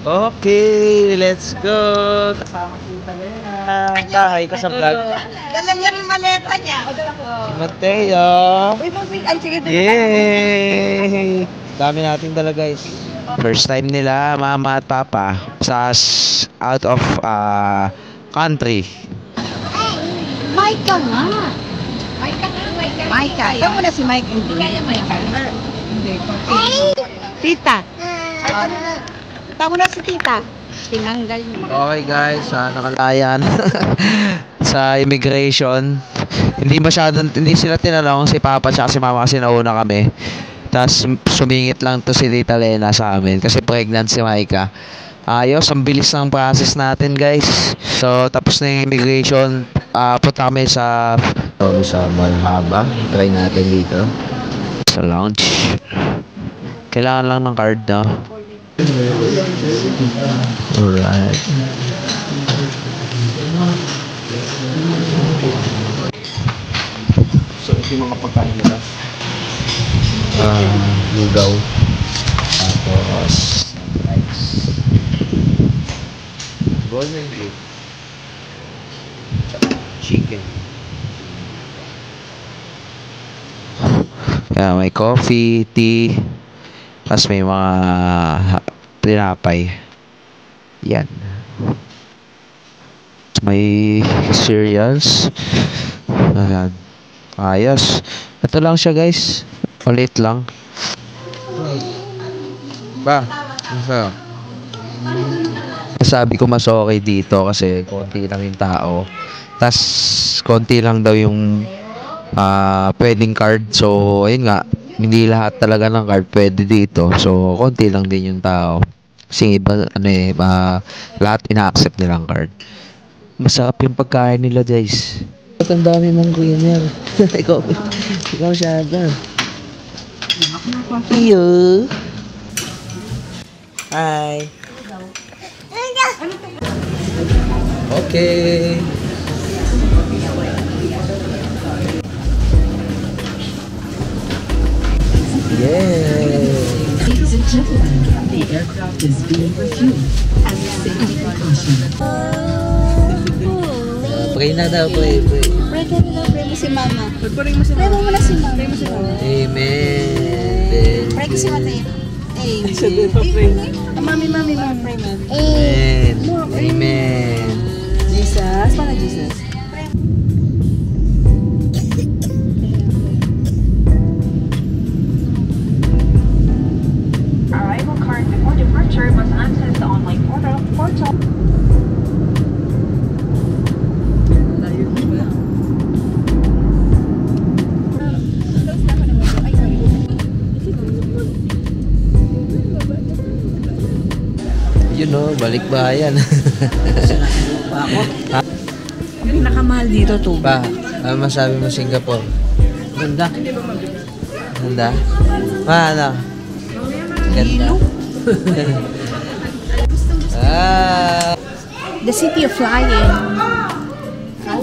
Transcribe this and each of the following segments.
Okay, let's go. Kasama kita na. Kahay ka sa vlog. Dala niya rin maleta niya. Mateo. Ay, sige. Yay! Dami natin dala guys. First time nila, mama at papa sa out of country. Micah nga. Micah. Ikaw muna si Mike. Tita. Tama na si tita. Tinanggal niyo. Okay guys, nakalayan sa immigration. Hindi sila tinanong si papa at si mama kasi nauna kami. Tapos sumingit lang to si Tita Lena sa amin kasi pregnant si Micah. Ayos, ang bilis ng process natin guys. So tapos na yung immigration, punta kami sa Malhaba. Try natin dito sa lounge. Kailangan lang ng card, no? Alright. So ito yung mga pagkain nila. Lugaw. Tapos rice. Golden beef. Chicken. Kaya may coffee, tea. Tapos may mga tinapay. Yan. May cereals. Ayan. Ayos. Ito lang siya guys. Ulit lang. Ba? Sabi ko mas okay dito kasi konti lang yung tao. Tas konti lang daw yung pwedeng card. So ayun nga, hindi lahat talaga ng card pwede dito. So konti lang din yung tao. Kasi iba lahat ina-accept nilang card. Masarap yung pagkain nila guys. Ang dami mong cleaner. ikaw siya na. Iyo. Hi. Okay. Ladies and gentlemen, the aircraft is being refueled as a safety precaution. Pray na daw, pray. Pray ka na lang. Pray mo si mama. Pray mo muna si mama. Pray mo si mama. Amen. Pray ko si Mateo. Amen. Mami. Pray mo. Amen. Amen. Jesus. Para Jesus. Arrival card before departure must access the online portal. You know, balik bayan. Ang pinakamahal dito to. Pa, ano masabi mo Singapore? Ganda. Ganda? Ano? Ganda. The City of Flying.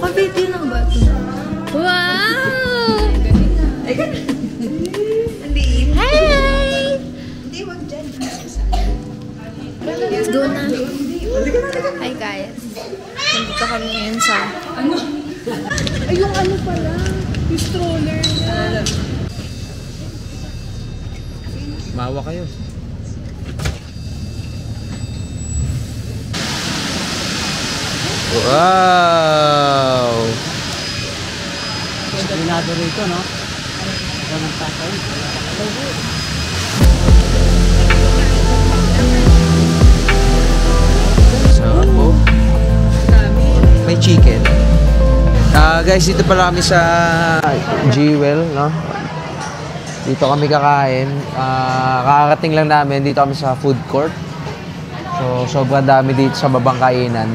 Kapiti ng bato. Wow! Hey! Let's go na. Hi guys. Nandito kami ngayon sa... Ano? Ay, yung ano pala. Yung stroller na. Mawa kayo. Wow! Kabinado rito, no? Ito ng tatay. So, may chicken. Guys, dito pala kami sa Jewel, no? Dito kami kakain. Kakarating lang namin. Dito kami sa food court. So, sobrang dami dito sa babang kainan.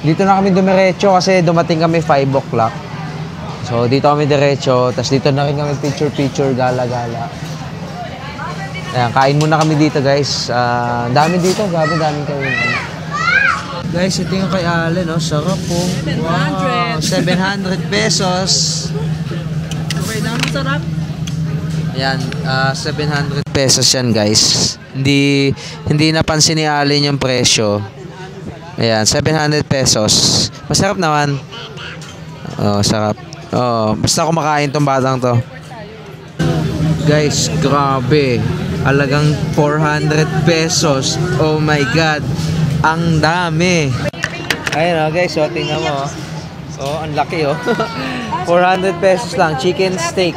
Dito na kami dumiretso kasi dumating kami 5 o'clock. So, dito kami diretso. Tapos dito na rin kami picture-picture, gala-gala. Ayan, kain muna kami dito, guys. Dami dito. Grabe, daming kainan. Guys, ito yung kay Allen, no? Sarap po. Wow, 700 pesos. Okay na, masarap. Yan, 700 pesos yan guys. Hindi napansin ni Alin yung presyo. Ayan, 700 pesos. Masarap naman. Oh, sarap. Oh, basta kumakain tong batang to. Guys, grabe. Alagang 400 pesos. Oh my God. Ang dami. Ayun oh guys, oh, tingnan mo. Oh, ang laki oh. 400 pesos lang. Chicken steak.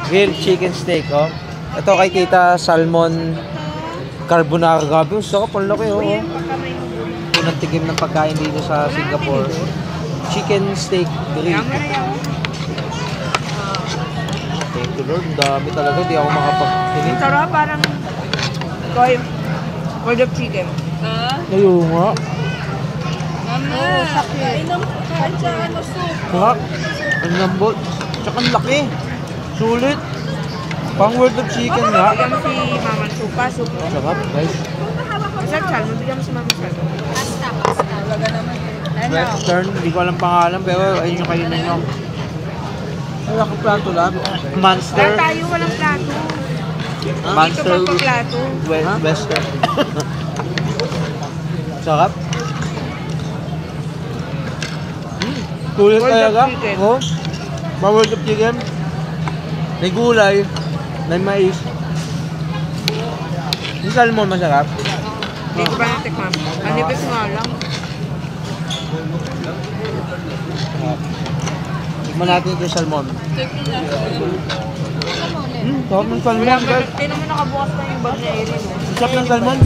Grilled chicken steak, oh. Ito kay Tita Salmon Carbonara. Grabe, sarap. Ang laki, oh. Unang tigim ng pagkain dito sa Singapore. Chicken steak grilled. Thank you Lord. Ang dami talaga. Di ako makapag-hinig. Sarap, parang cold of chicken. Ayun nga. Mama, sakit. Kain sa soup. Sarap. Ang lambot. Tsaka ang laki. Sulit. Pang world of chicken nga. Bigyan mo si Mama supa, soup. Sarap, guys. Masarap sal, bigyan mo si Mama sal. Pasta. Talaga naman. Western, hindi ko alam pangalan pero ayun yung kayo ninyo. Wala kang plato lang. Monster. Wala tayo, walang plato. Monster. Dito plato. Western. Sarap. Sulit World of talaga. chicken. Oh. World of chicken. May gulay. May mais. Yung salmon masarap. Hindi ko pa natikman. Anipis nga lang. Tikman natin ito yung salmon. Sarap ng salmon, guys. Tignan mo nakabukas na yung bag na Erin. Sarap ng salmon.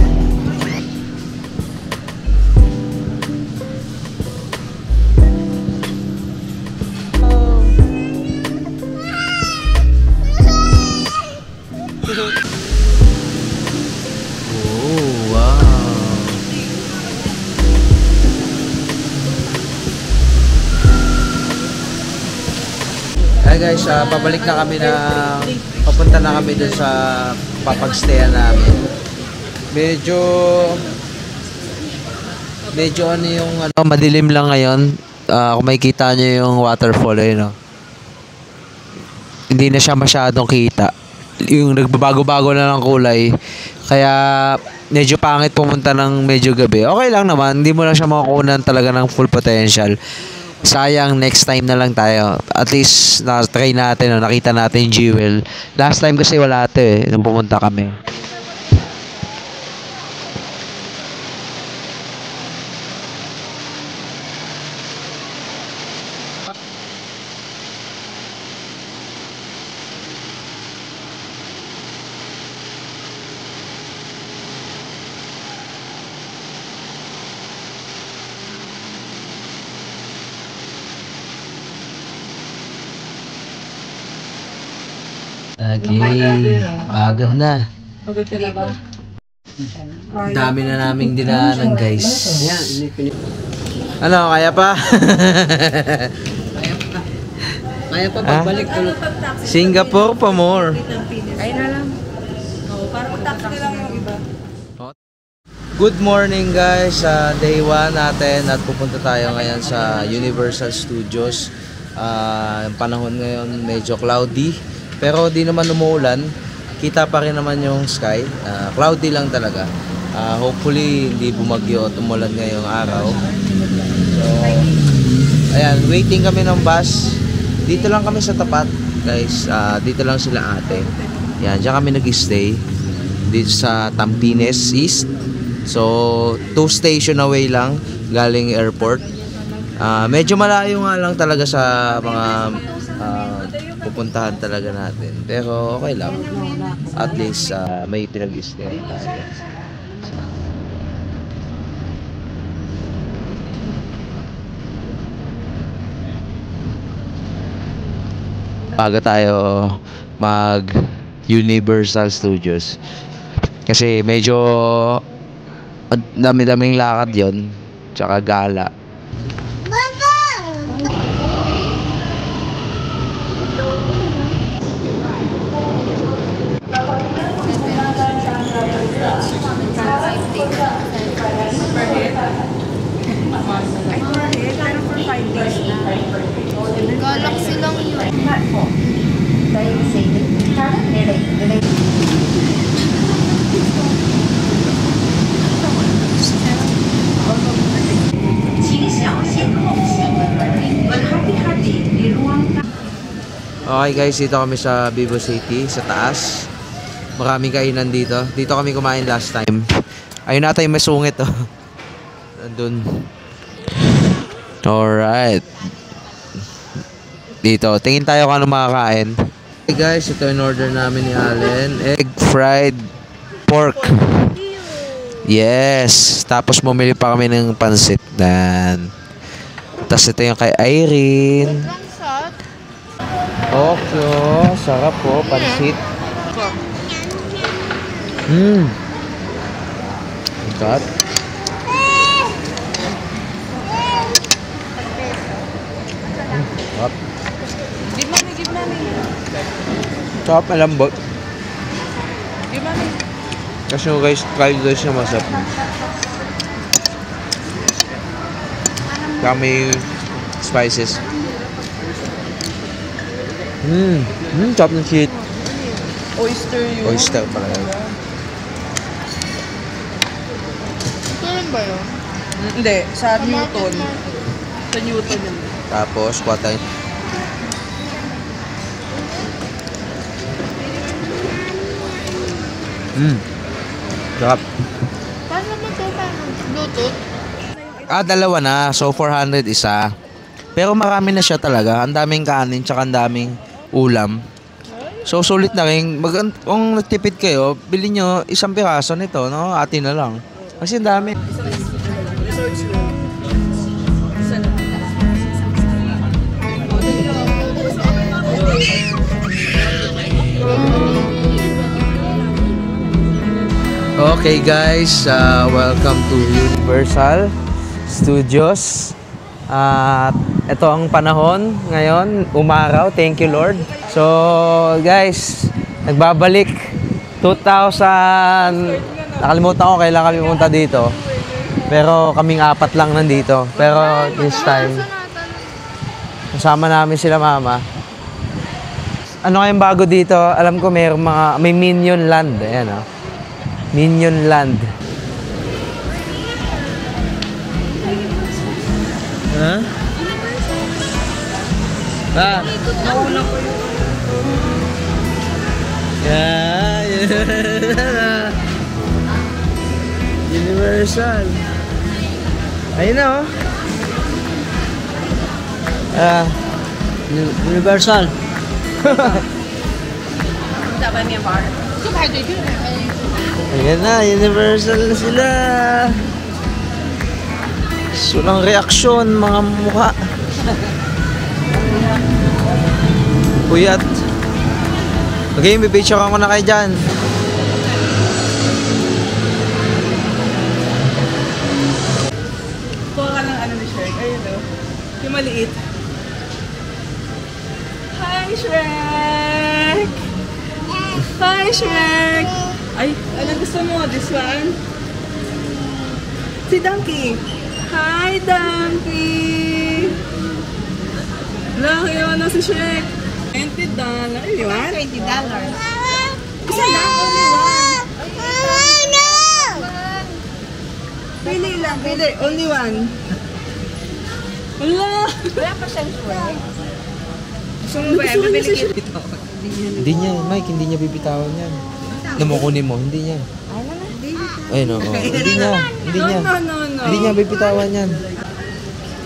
Oh, wow. Hey guys, pabalik na kami papunta na kami dun sa papagstayan namin. Medyo ano yung madilim lang ngayon. Kung makikita nyo yung waterfall no. Hindi na siya masyadong kita. Yung nagbabago-bago na ng kulay. Kaya medyo pangit pumunta ng medyo gabi. Okay lang naman, hindi mo na siya makakunan talaga ng full potential. Sayang, next time na lang tayo. At least na-try natin, nakita natin yung Jewel. Last time kasi wala ito nung pumunta kami. Okay, bago na. Dami na naming dinaanan, guys. Ano, kaya pa? Kaya pa pagbalik ulit. Singapore pa more. Kaya na lang. Oo, para mag-taxi lang yung iba. Good morning guys, day 1 natin at pupunta tayo ngayon sa Universal Studios. Ang panahon ngayon medyo cloudy. Pero di naman umuulan, kita pa rin naman yung sky, cloudy lang talaga. Hopefully hindi bumagyo at umulan ngayong araw. So, ayan, waiting kami ng bus. Dito lang kami sa tapat, guys. Dito lang sila ate. Yan, diyan kami nag-stay. Dito sa Tampines East. So, 2 station away lang galing airport. Medyo malayo nga lang talaga sa mga pupuntahan talaga natin. Pero okay lang. At least may pinag-stay tayo. Bago tayo mag Universal Studios. Kasi medyo dami-daming lakad yon, tsaka gala. Galaxy lang yun. Okay guys, dito kami sa Vivo City, sa taas. Maraming kainan dito. Dito kami kumain last time. Ayun natin yung masungit oh. Nandun. Alright. Dito, tingin tayo kung ano makakain. Hey guys, ito yung order namin ni Allen. Egg fried pork. Yes. Tapos bumili pa kami ng pansit. Dan. Tapos ito yung kay Irene. Okay, sarap po, pansit. Got. Sarap. Give money. Sarap, malambot. Give money. Kasi guys, try guys na masarap. Kami spices. Chop ng shit. Oyster yun. Oyster pala. Ito rin ba yun? Hindi, sa Newton. Sa Newton yun. Tapos, kuha tayo. Sarap. Paano naman ito? Bluetooth? Dalawa na. So, 400 isa. Pero marami na siya talaga. Ang daming kanin, tsaka ang daming ulam. So, sulit na rin. Kung nagtipid kayo, bilhin nyo isang piraso nito, no? Atin na lang. Kasi ang dami. Okay guys, welcome to Universal Studios. At ito ang panahon ngayon, umaraw, thank you Lord. So guys, nagbabalik 2000, nakalimutan ko kailan kami pumunta dito. Pero kaming apat lang nandito. Pero this time, kasama namin sila mama. Ano kayong bago dito? Alam ko may Minion Land. Ayan o. Minion Land. Ha? Nauna ko yun. Yeah. Universal. Ayun na oh. Universal. Ayan na, Universal na sila. Sulang reaksyon, mga mukha. Puyat. Okay, may picture ako na kayo dyan. Kuha ka ng ano ni Shrek. Ayun o. Yung maliit. Hi, Shrek! Hi, Shrek! Ay, ano gusto mo? This one? Si Donkey. Hi, Donkey! Laki yung ano si Shrek. $20. You want? $20. Isa lang, only one. Pili lang, pili. Only one. Wala! Wala pa siyang Shrek. Gusto mo ba? Bibili kita. Hindi niya, Mike, hindi niya bibitawan yan. Namukunin mo, hindi niya. Ayun o, hindi niya. No. Hindi niya bibitawan yan.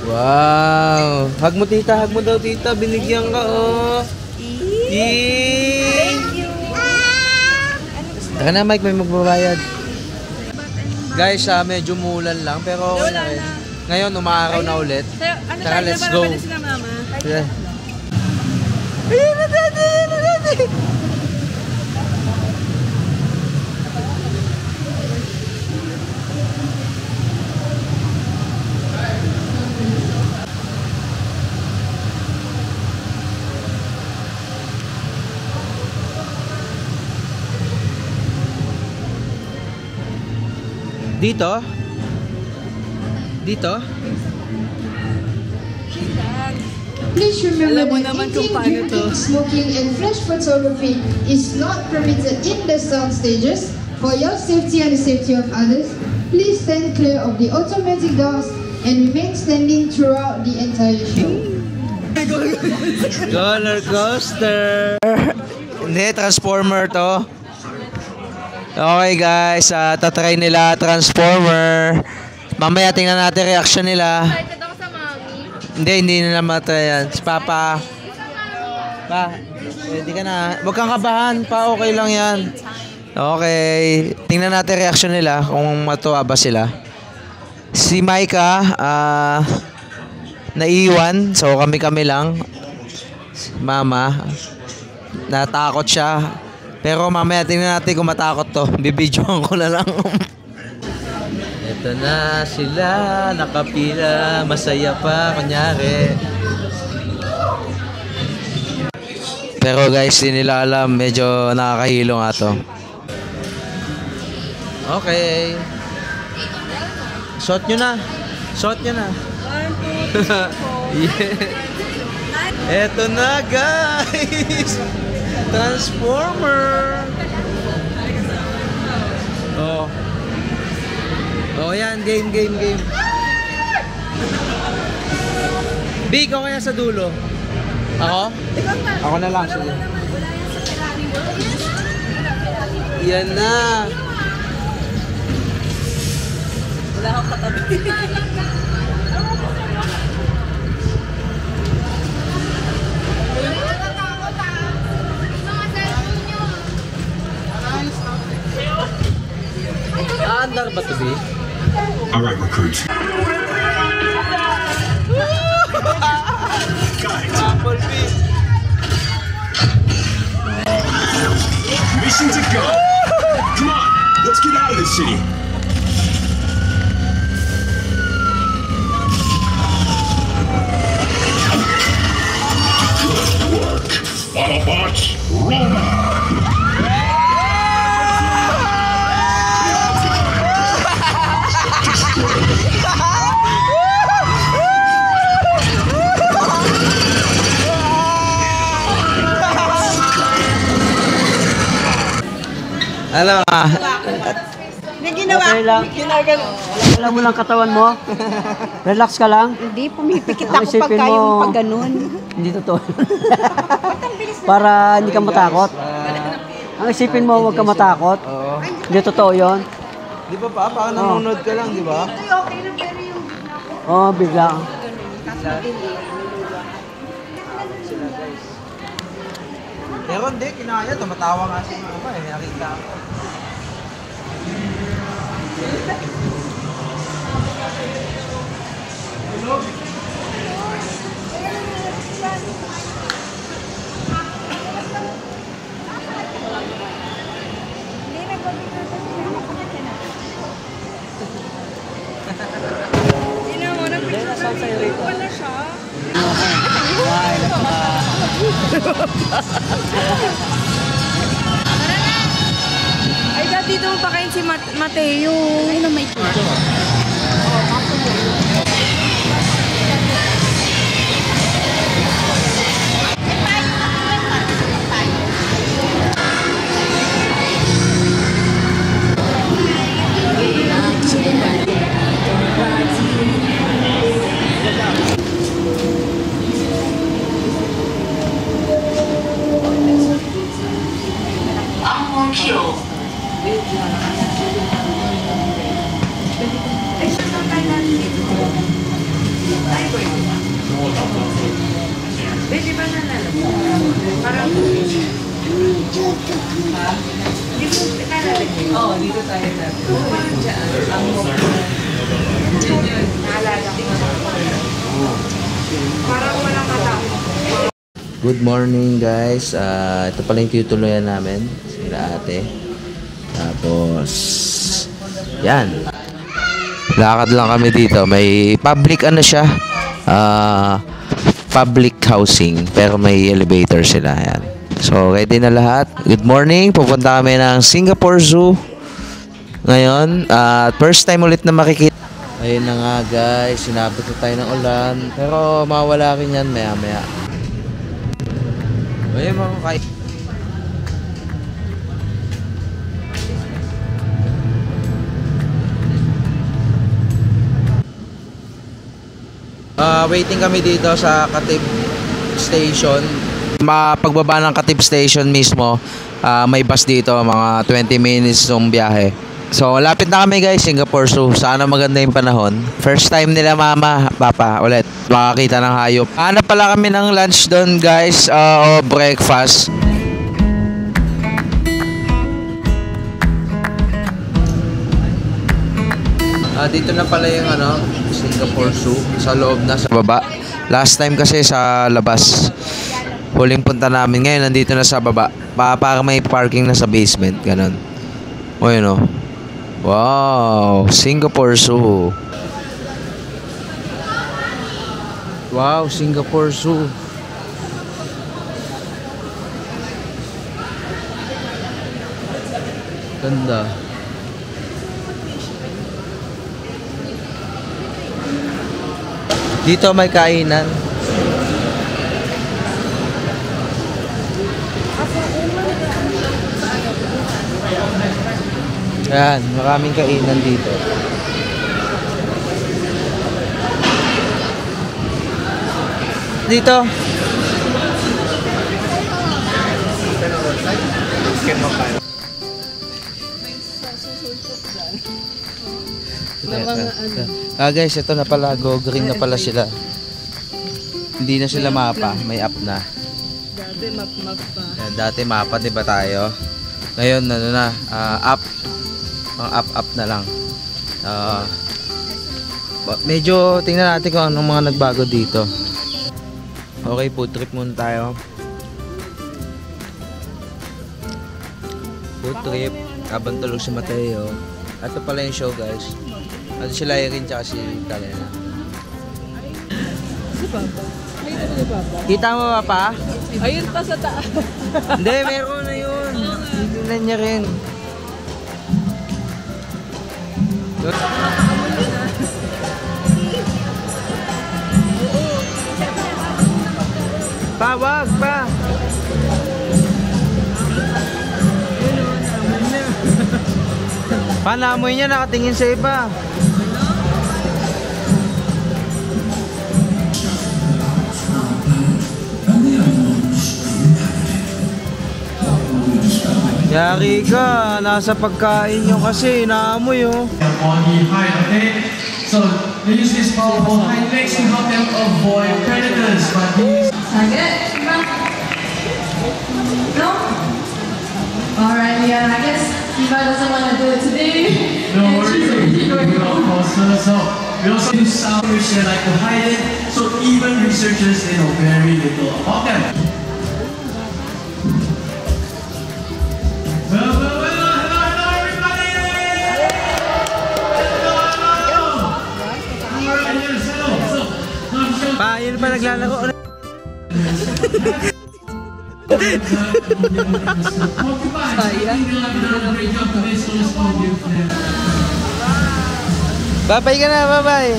Wow! Hug mo tita, hug mo daw tita. Binigyan ka oh. Thank you. Taka na Mike, may magbabayad. Guys, medyo mulan lang pero okay na rin. Ngayon, umaaraw na ulit. Tara, let's go. Yeah. Ayun na dati, Dito? Dito? Please remember Alam mo that naman kung eating, paano to. drinking, smoking, and flash photography is not permitted in the sound stages. For your safety and the safety of others, please stand clear of the automatic doors and remain standing throughout the entire show. Roller coaster. Hindi, transformer to. Okay guys, tatry nila transformer. Mamaya tingnan natin reaction nila. Excited ako sa mami. Hindi nila matry yan. Si Papa. Pa, hindi ka na. Huwag kang kabahan pa, okay lang yan. Okay, tingnan natin reaction nila kung matuwa ba sila. Si Micah, naiwan, so kami lang. Mama, natakot siya. Pero mamaya tingnan natin kung matakot to. Bibidyoan ko na lang. Ito na sila, nakapila, masaya pa, kunyari. Pero guys, hindi nila alam, medyo nakakahilo nga to. Okay. Shot nyo na. Yeah. Eto na guys. Transformer. Oh yan, game. Big, o kaya sa dulo? Ako? Ako na lang. Sige. Yan na. Wala akong katabi. Andar ba ito, B? Alright, recruits. Mission to go. Come on, let's get out of this city. Good work. Autobots, roll out. Alam ka. May ginawa. Okay lang. Alam mo lang katawan mo. Relax ka lang. Hindi, pumipikit Ang ako isipin pagka mo- yung pag ganun. Hindi totoo. Para hindi ka matakot. Ang isipin mo, huwag ka matakot. Oo. Hindi totoo yun. Di ba pa? Parang nanonood ka lang, di ba? Oo, bigla. Pero hindi, kinaya. Tumatawa nga si mama eh. Nakita ko. Ay, dati dito mo pakain si Mateo. Ay, na may tuto. Good morning guys. Ito pala yung tutuloyan namin. Sila ate. Tapos yan. Lakad lang kami dito. May public ano siya. Public housing. Pero may elevator sila. Yan. So ready na lahat. Good morning. Pupunta kami ng Singapore Zoo. Ngayon. First time ulit na makikita. Ayun na nga guys. Sinabot na tayo ng ulan. Pero mawala rin yan maya maya. Ayun mga kay. Waiting kami dito sa Katib station, pagbaba ng Khatib station mismo, may bus dito, mga 20 minutes yung biyahe. So, lapit na kami guys, Singapore Zoo. Sana maganda yung panahon. First time nila mama, papa, ulit, makakita ng hayop. Hanap pala kami ng lunch doon guys, o breakfast. Dito na pala yung Singapore Zoo, sa loob na, sa baba. Last time kasi sa labas. Huling punta namin, ngayon nandito na sa baba. Para may parking na sa basement, ganun. O yun o. Wow, Singapore Zoo. Wow, Singapore Zoo. Ganda. Dito may kainan. Yan, maraming kainan dito. Dito. Guys, ito na pala, go green na pala sila. Hindi na sila mapa, may app na. Dati map pa. Yan, dati mapa, di ba tayo? Ngayon, app. Mga app na lang. Medyo tingnan natin kung anong mga nagbago dito. Okay, food trip muna tayo. Food trip, habang tulog si Mateo. Ito pala yung show guys. At si Lyrin tsaka si Kalena. Si Papa. Ayun si Papa. Kita mo ba pa? Ayun pa sa taas. Hindi, meron na yun. Tingnan niya rin. Pa, wag pa. Panamoy niya, nakatingin sa iba. Yari ka, nasa pagkain nyo kasi, naamoy oh. On the height, okay? So they use these powerful hind legs to help them avoid predators. But these Target. No? Alright, yeah, I guess Eva doesn't want to do it today. no worries, of course. So we also do sound research like to hide it. So even researchers they know very little about them. Pa, yun pa naglalaro. Babay ka na, babay.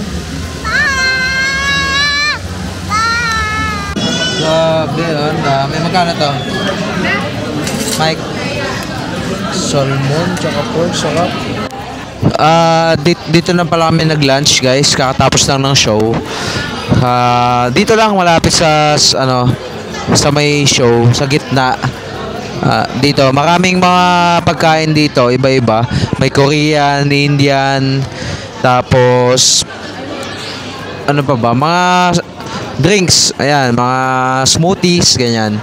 Grabe, ang dami. Magkano to? Mike. Salmon, tsaka pork, sarap. Dito na pala kami nag-lunch guys, kakatapos lang ng show. Dito lang malapit sa sa may show, sa gitna. Dito maraming mga pagkain dito, iba-iba. May Korean, Indian, tapos ano pa ba? Mga drinks, ayan, mga smoothies, ganyan.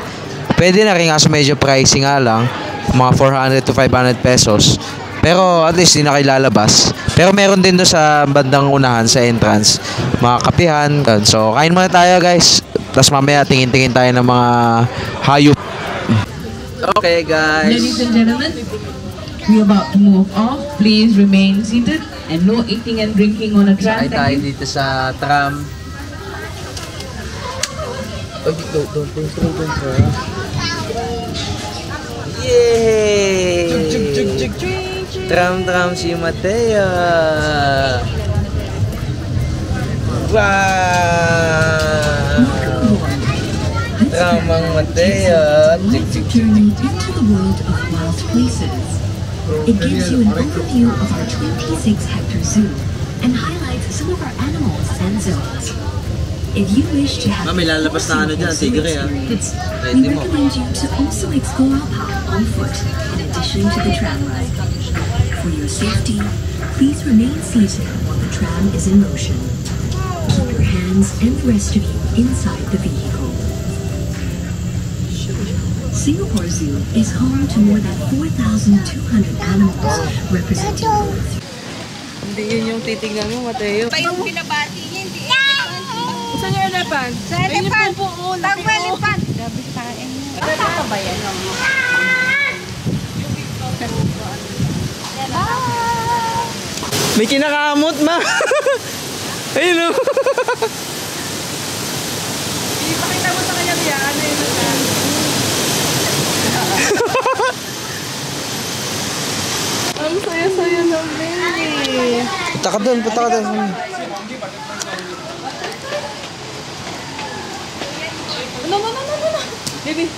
Pwede na rin kasi medyo pricey nga lang, mga 400 to 500 pesos. Pero at least di na kayo lalabas. Pero meron din doon sa bandang unahan, sa entrance, mga kapihan. So kain muna tayo guys. Tapos mamaya tingin-tingin tayo ng mga hayop. Okay guys. Ladies and gentlemen, we're about to move off. Please remain seated and no eating and drinking on a tram. Sakay tayo dito sa tram. Oh, don't throw. Yay! Tram si Mateo. Wow! Tram ang Mateo. Journey into the world of wild places. It gives you an overview of our 26-hectare zoo and highlights some of our animals and zones. If you wish to have Mami, lalabas na ano dyan, tigre ah. we recommend you to also explore our park on foot in addition to the tram ride. For your safety, please remain seated while the tram is in motion. Keep your hands and the rest of you inside the vehicle. Singapore Zoo is home to more than 4,200 animals representing both. Hindi yun yung titignan mo, Mateo. Pa yung pinabati niya, hindi. Saan yung elephant? Sa elephant. Tawag elephant. Grabe sa kain mo. Ano ba yan? May kinakamot, ma. Ayun o. Ipakita mo sa kanya, Bia. Ano yun na? Ang saya-saya ng baby. Punta ka doon, punta ka doon. No. Baby.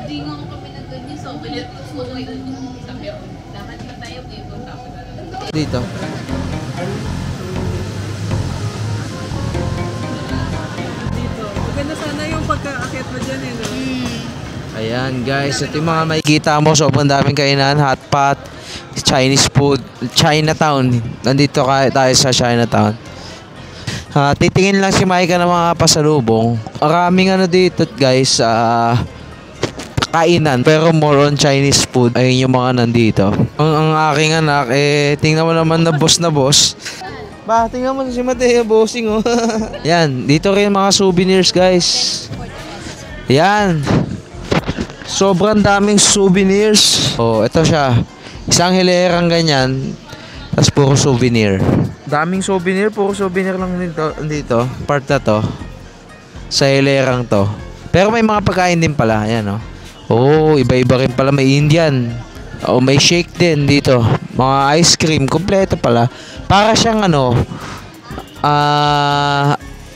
Hindi nga ako kami nag-ganyan sa ulit. Sabi ako, dapat na tayo punta. Dito. Maganda sana yung pagka-akit mo dyan eh, no? Ayan guys, ito yung mga makikita mo. Sobrang daming kainan, hot pot, Chinese food, Chinatown. Nandito tayo sa Chinatown. Titingin lang si Micah ng mga pasalubong. Maraming ano dito guys, kainan, pero more on Chinese food. Ayun yung mga nandito. Ang aking anak, tingnan mo naman na boss. Ba, tingnan mo si Mateo, bossing oh. Yan, dito rin mga souvenirs guys. Yan. Sobrang daming souvenirs. Oh, ito siya. Isang hilerang ganyan. Tapos puro souvenir. Daming souvenir, puro souvenir lang dito. Part na to. Sa hilerang to. Pero may mga pagkain din pala. Ayan oh. Oh, iba-iba rin pala. May Indian. Oh, may shake din dito. Mga ice cream. Kompleto pala. Para siyang ano,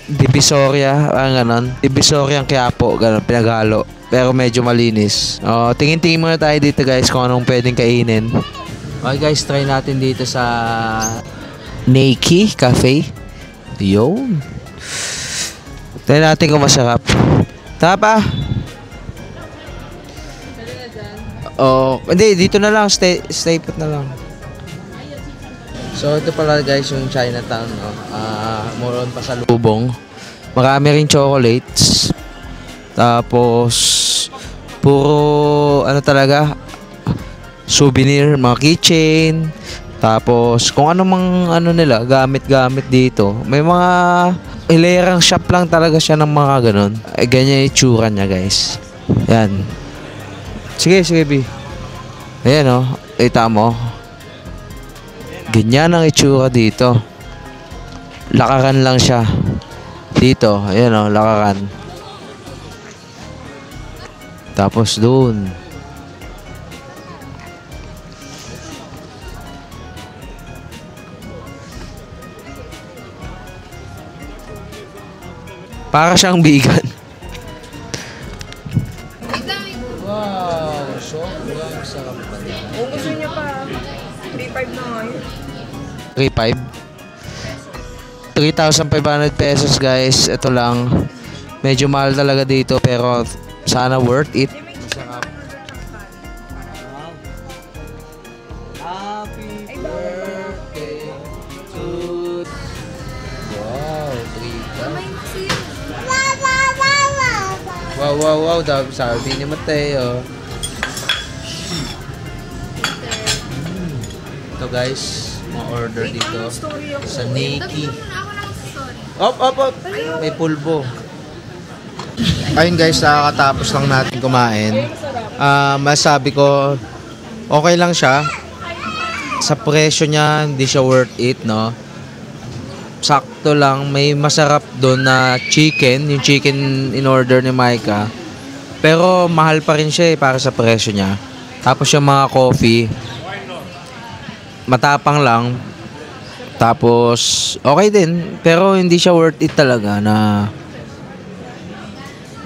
Divisoria, ganon. Divisoria ang Quiapo, ganon, pinaghalo. Pero medyo malinis. Oh, tingin-tingin muna tayo dito guys kung anong pwedeng kainin. Okay guys, try natin dito sa Nakey Cafe. Yun. Try natin kung masarap. Tapa. Oh, hindi, dito na lang. Stay put na lang. So, ito pala guys yung Chinatown. No? More on pasalubong. Marami rin chocolates. Tapos, puro, ano talaga, souvenir, mga keychain. Tapos, kung ano mang, ano nila, gamit-gamit dito. May mga hilerang shop lang talaga siya ng mga ganun. Ganyan yung itsura niya guys. Yan. Sige, B. Ayan o, kita mo. Ganyan ang itsura dito. Lakaran lang siya. Dito, ayan o, lakaran. Tapos doon. Para siyang vegan. Wow, sobrang sarap pa din. Kung gusto niyo pa, 3.5 na ngayon. 3,500 pesos guys. Ito lang. Medyo mahal talaga dito pero sana worth it. Masarap. Happy birthday to... Wow, 3,000. Wow. Sabi ni Mateo. Ito guys, mga order dito sa Nakey. Op. May pulbo. Ayun guys, nakakatapos lang natin kumain. Masabi ko, okay lang siya. Sa presyo niya, hindi siya worth it, no? Sakto lang. May masarap doon na chicken. Yung chicken in order ni Micah. Pero mahal pa rin siya para sa presyo niya. Tapos yung mga coffee, matapang lang. Tapos, okay din. Pero hindi siya worth it talaga na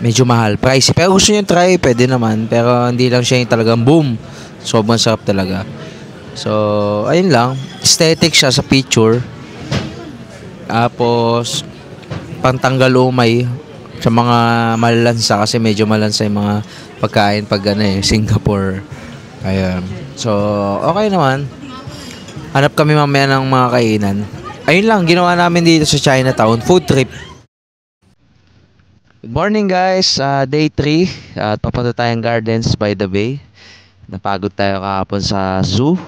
medyo mahal. Pricey. Pero gusto nyo try, pwede naman. Pero hindi lang siya yung talagang boom. Sobrang sarap talaga. So, ayun lang. Aesthetic siya sa picture. Tapos, pantanggal umay sa mga malansa kasi medyo malansa yung mga pagkain pag Singapore. Ayan. So, okay naman. Hanap kami mamaya ng mga kainan. Ayun lang, ginawa namin dito sa Chinatown. Food trip. Good morning guys. Day 3. At papunta tayong Gardens by the Bay. Napagod tayo kahapon sa zoo.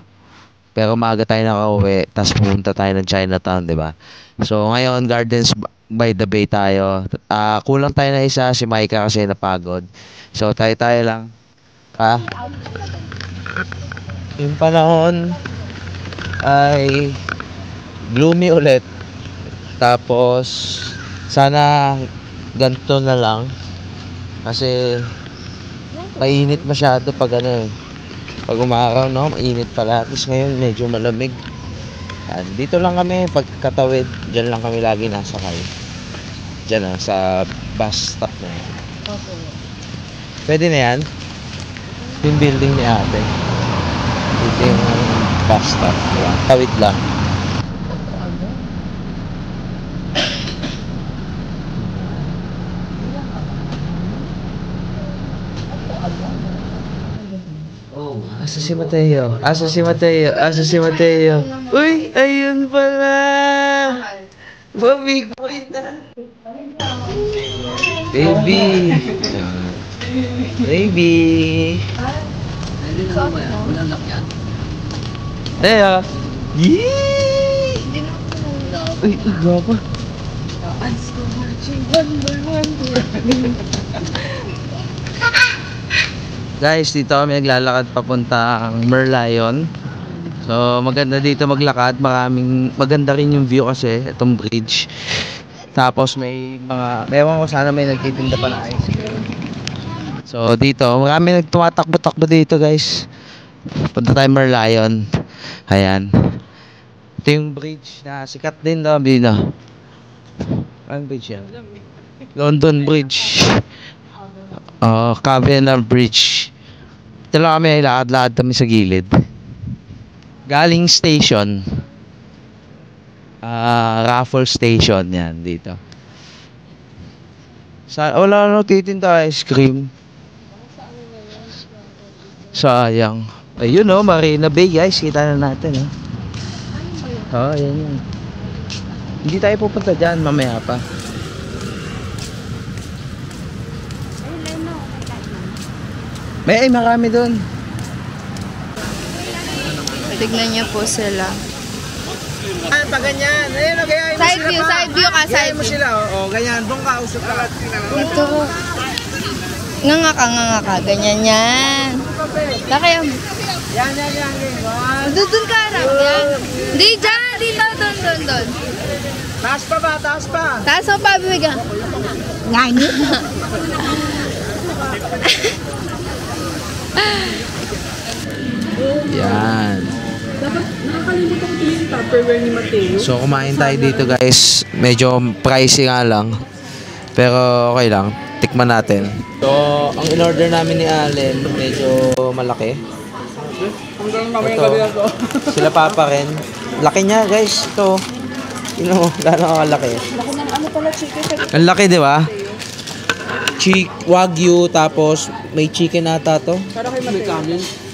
Pero maaga tayo nakauwi. Tapos pupunta tayo ng Chinatown, diba? So, ngayon, Gardens by the Bay tayo. Kulang tayo na isa. Si Micah kasi napagod. So, tayo lang. Yung panahon ay gloomy ulit. Tapos, sana ganito na lang. Kasi, mainit masyado pag pag umaraw, no? Mainit pala. Tapos ngayon, medyo malamig. Yan. Dito lang kami, pagkatawid, dyan lang kami lagi nasakay. Dyan sa bus stop na yan. Pwede na yan? Yung building ni ate. Dito yung bus stop. Diba? Tawid lang. Asa si Mateo? Asa si Mateo? Asa si Mateo? Uy! Ayun pala! Bobby boy na! Baby! Baby! Teo! Yee! Uy! Gapa! Guys, dito kami naglalakad papuntang Merlion. So, maganda dito maglakad. Maganda rin yung view kasi itong bridge. Tapos may mga, ewan ko, sana may nagtitinda pa na ice cream. So, dito, marami nagtumatakbo-takbo dito, guys. Punta tayo Merlion. Ayan. Ito yung bridge na sikat din daw dito. Anong bridge yan? London Bridge. Cavenagh Bridge. Ito lang kami, lakad-lakad kami sa gilid. Galing station. Raffles Station. Yan, dito. Wala titinda ice cream. Sayang. Ayun Marina Bay guys. Kita na natin yan. Hindi tayo pupunta dyan. Mamaya pa. May marami doon. Tignan niyo po sila. Pa ganyan. Ayun, gayahin mo Side view, pa. side view ka, side Gayahin mo view. sila. Ganyan. Doon ka, usap ka. Ito. Nganga ka. Ganyan yan. Lakaya mo. Yan. Doon ka harap. Yan. Di dyan. Dito. Doon. Taas pa ba? Taas pa. Taas mo pa, bibigyan. Ngani. Yan. Nakakalimutan ko yung Tupperware ni Mateo. So kumain tayo dito guys. Medyo pricey nga lang. Pero okay lang. Tikman natin. So ang in-order namin ni Allen medyo malaki. Ito. Sila Papa rin. Laki niya guys. Ito. Lalo kalaki. Ang laki, di ba? Wagyu, tapos may chicken ata to. Para kay Mateo.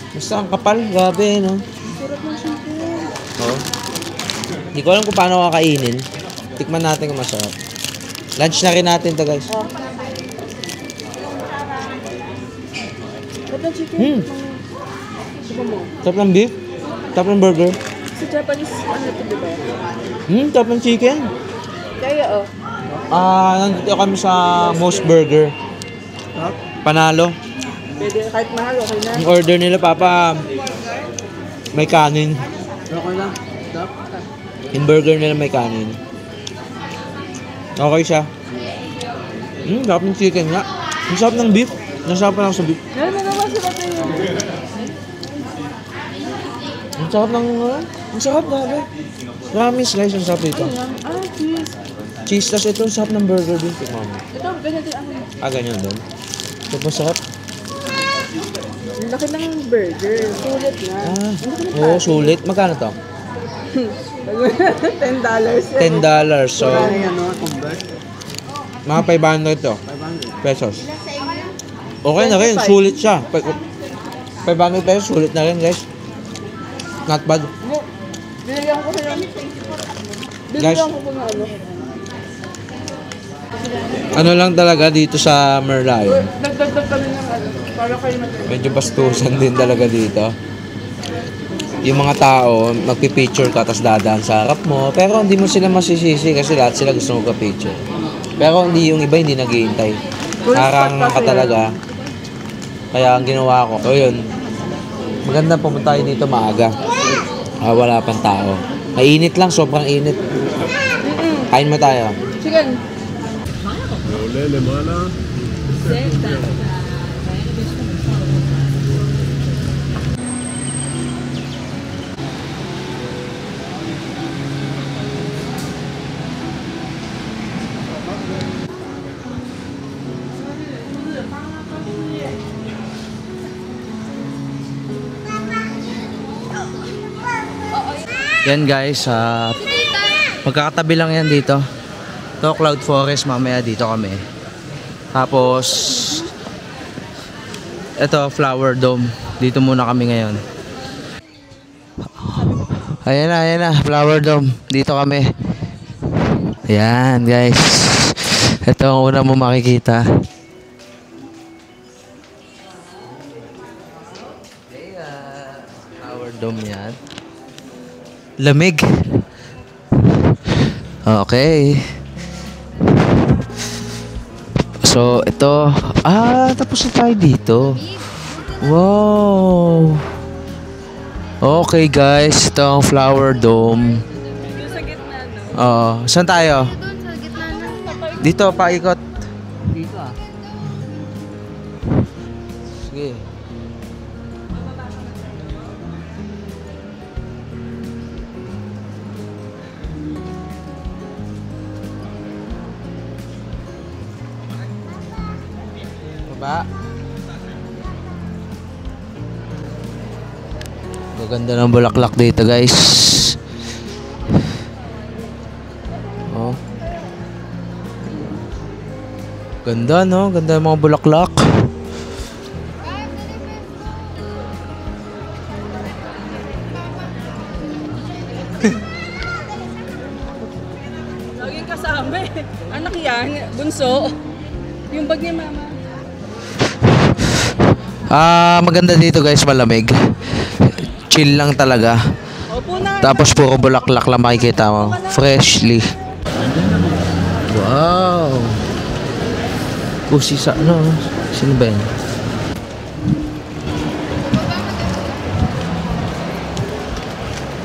Basta ang kapal, grabe, no? Hindi ko alam kung paano kakainin. Tikman natin kung masarap. Lunch na rin natin to guys. Ba't ang chicken? Sarap ng beef. Sarap ng burger. Sa Japanese, ito diba? Sarap ng chicken. Kaya Nandito kami sa Moose Burger. Panalo. pwede kahit mahal, okay na. Ang order nila, Papa, may kanin. Okay lang. Yung burger nila may kanin. Okay siya. Sarap ng chicken nga. Ang sarap ng beef. Nasarap pa lang sa beef. Yan mo naman si Mateo. Ang sarap ng ang sarap grabe. Promise guys, ang sarap dito. Cheese. Cheese, tas ito ang sarap ng burger din. Ito, ganyan din ako. Ganyan din. Ito pa sarap. Ang laki ng burger. Sulit na. Oo, sulit. Magkano to? $10. So, mga 500 to. Pesos. Okay na rin. Sulit siya. 500 pesos. Sulit na rin, guys. Not bad. Binigyan ko sa'yo. Guys, Binigyan ko na ano. ano lang talaga dito sa Merlion. Nagdagdag kami ng ano. Para kayo matulog. Medyo bastusan din talaga dito. Yung mga tao, magpipicture ka tapos dadaan sa harap mo. Pero hindi mo sila masisisi kasi lahat sila gusto magpa-picture. Pero hindi yung iba hindi naghihintay. Harang ka talaga. Kaya ang ginawa ko, so yun. Maganda pumunta tayo dito maaga. Wala pang tao. Mainit lang, sobrang init. Kain mo tayo. Sige. Yan guys, magkakatabi lang yan dito. Ito Cloud Forest, mamaya dito kami. Tapos ito Flower Dome. Dito muna kami ngayon. Ayan na, Flower Dome. Dito kami. Ayan guys. Ito ang una mo makikita. Flower Dome yan. Lamig. Okay. So, ito. Tapos na tayo dito. Wow. Okay, guys. Ito ang Flower Dome. Sa gitna, no? Saan tayo? Dito, paikot. Dito Sige. Baba. Gaganda ng bulaklak dito, guys. Oh. Ganda, no? Ganda ng mga bulaklak. Laging kasama eh. Anak yan, bunso. Yung bag ni mama. Maganda dito guys, malamig. Chill lang talaga. Opo na. Tapos puro bulaklak lang makikita mo. Freshly. Wow. Sa ano? Sino ba yan?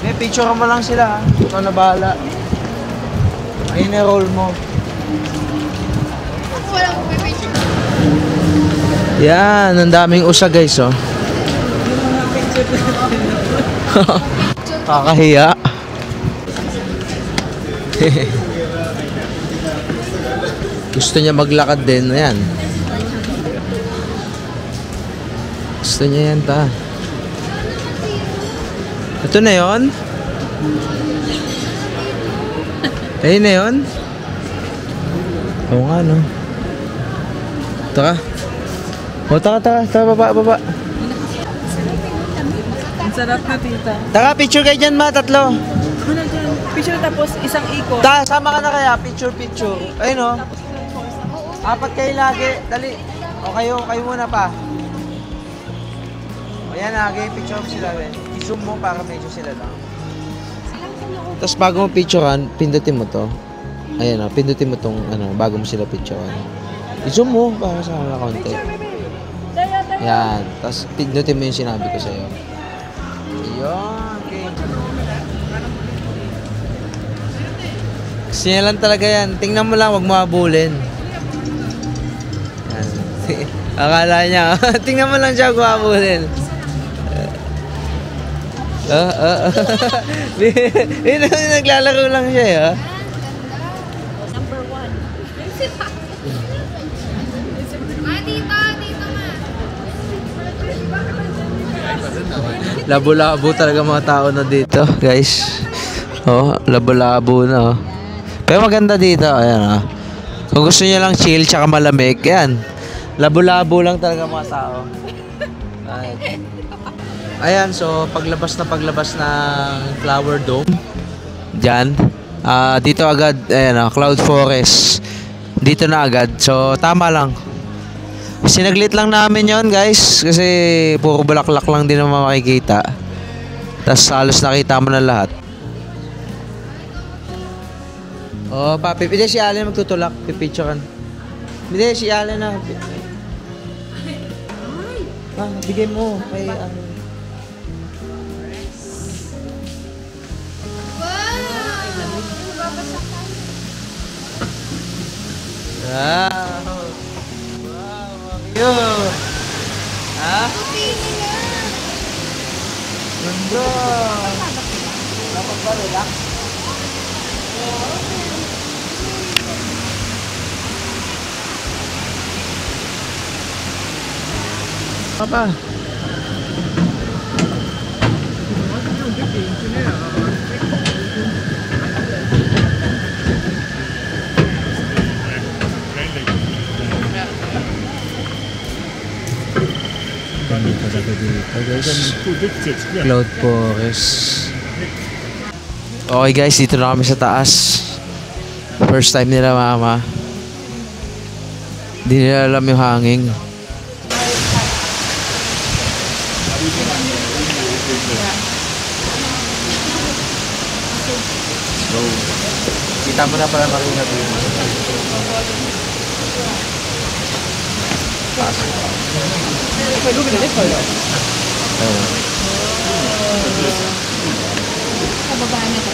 May picture mo lang sila. Ikaw na bahala. Ayun na roll mo. Yan, ang daming usa guys, oh. Kakahiya. Gusto niya maglakad din, ayan. Gusto niya yan, ta. Ito na yon. Ayun na yon. Oo nga, no. Tara. Tara, baba. Ang sarap na tita. Tara, picture kayo dyan, ma, tatlo. Picture tapos isang ikot. Sama ka na kaya, picture. Ayun, no. Apat kayo lagi, dali. O kayo muna pa. O yan, lagi, picture mo sila, rin. I-zoom mo para medyo sila lang. Tapos bago mo picturean, pindutin mo to. Ayan, o, pindutin mo tong, bago mo sila picturean. I-zoom mo para sa mga konti. Yan. Tapos pindutin mo yung sinabi ko sa'yo. Yun. Okay. Gusto niya lang talaga yan. Tingnan mo lang, wag mo habulin. Yan. Akala niya. Tingnan mo lang siya, wag mo habulin. Naglalaro lang siya, eh. Number 1. Labo-labo talaga mga tao na dito, guys. Oh, labo-labo na oh. Pero maganda dito, ayan ah. Kung gusto niyo lang chill tsaka malamig, yan. Labo-labo lang talaga mga tao. Ayan, so paglabas ng Flower Dome, dyan, dito agad, ayan Cloud Forest. Dito na agad, so tama lang. Sinaglit lang namin yon guys, kasi puro bulaklak lang din naman makikita. Tapos halos nakita mo na lahat. Oh, papi, hindi si Allen magtutulak, pipicturean. Hindi si Allen na. Bigay mo kay ano. Wow! Wow, Mario! Ha? Ganda! Dapat ba relax? Papa! Cloud Forest. Okay guys, dito na kami sa taas. First time nila mama. Hindi nila alam yung hangin. So, kita mo na pala marina dito. Kababaan niya ito.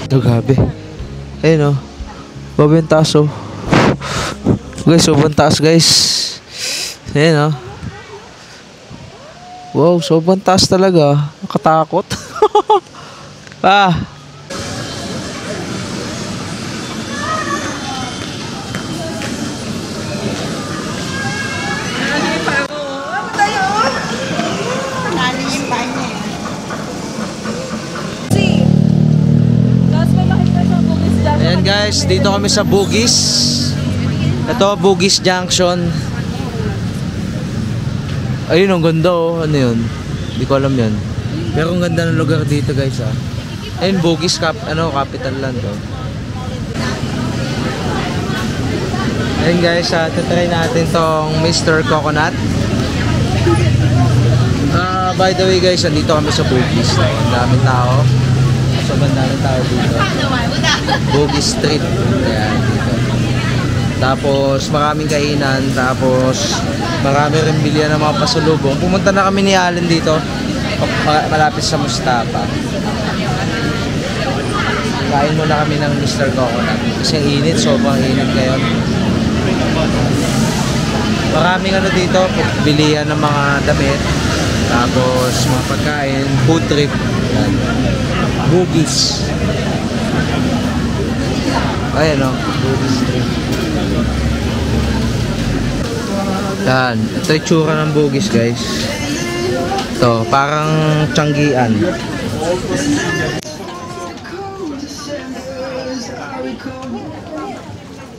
Oh, gabi. Ayun oh. Babi yung taas oh. Guys, sobrang taas guys. Ayun oh. Wow, sobrang taas talaga. Nakatakot. Ayan guys, dito kami sa Bugis. Ito, Bugis Junction. Ayun, ang ganda oh. Ano yun? Hindi ko alam yan. Pero ang ganda ng lugar dito guys ah. Ayun, Bugis capital land oh. Ayun guys, tatry natin tong Mr. Coconut. By the way guys, nandito kami sa Bugis. Ang daming tao. Sobrang daming tao dito. Bugis Street. Ayan, dito. Tapos maraming kainan. Tapos marami rin bilihan ng mga pasulubong. Pumunta na kami ni Allen dito. Malapit sa Mustafa. Kain muna kami ng Mr. Coconut. Kasi init, sobrang init ngayon. Maraming dito, bilihan ng mga damit. Tapos mga pagkain, food trip. Ayan. Bugis. Ayan o, Bugis Street. Yan, ito yung tsura ng Bugis guys. Ito, parang Tianggian.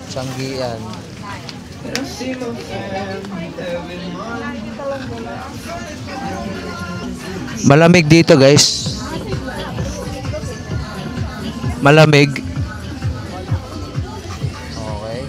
Tianggian. Malamig dito guys. Malamig. Okay.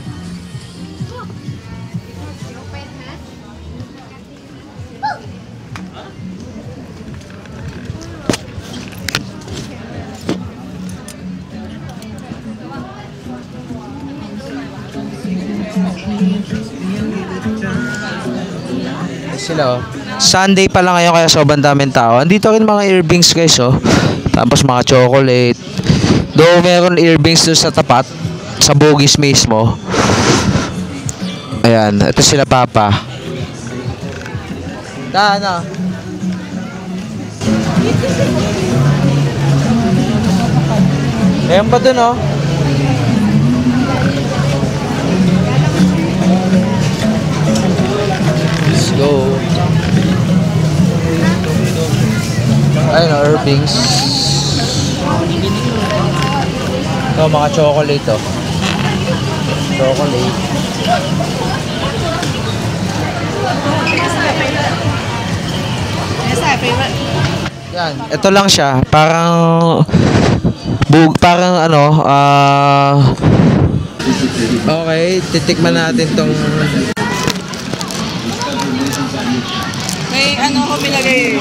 Sila oh. Sunday pa lang ngayon kaya sobrang daming tao. Andito rin mga earrings guys oh. Tapos mga chocolate. Though meron earrings doon sa tapat, sa Bugis mismo. Ayan, ito sila Papa. Ano? Ayan pa dun oh. Let's go. Ayun oh, earrings. Ito mga chocolate oh. Chocolate. Yan, ito lang siya. Parang ano, okay, titikman natin tong May ano ko pinagay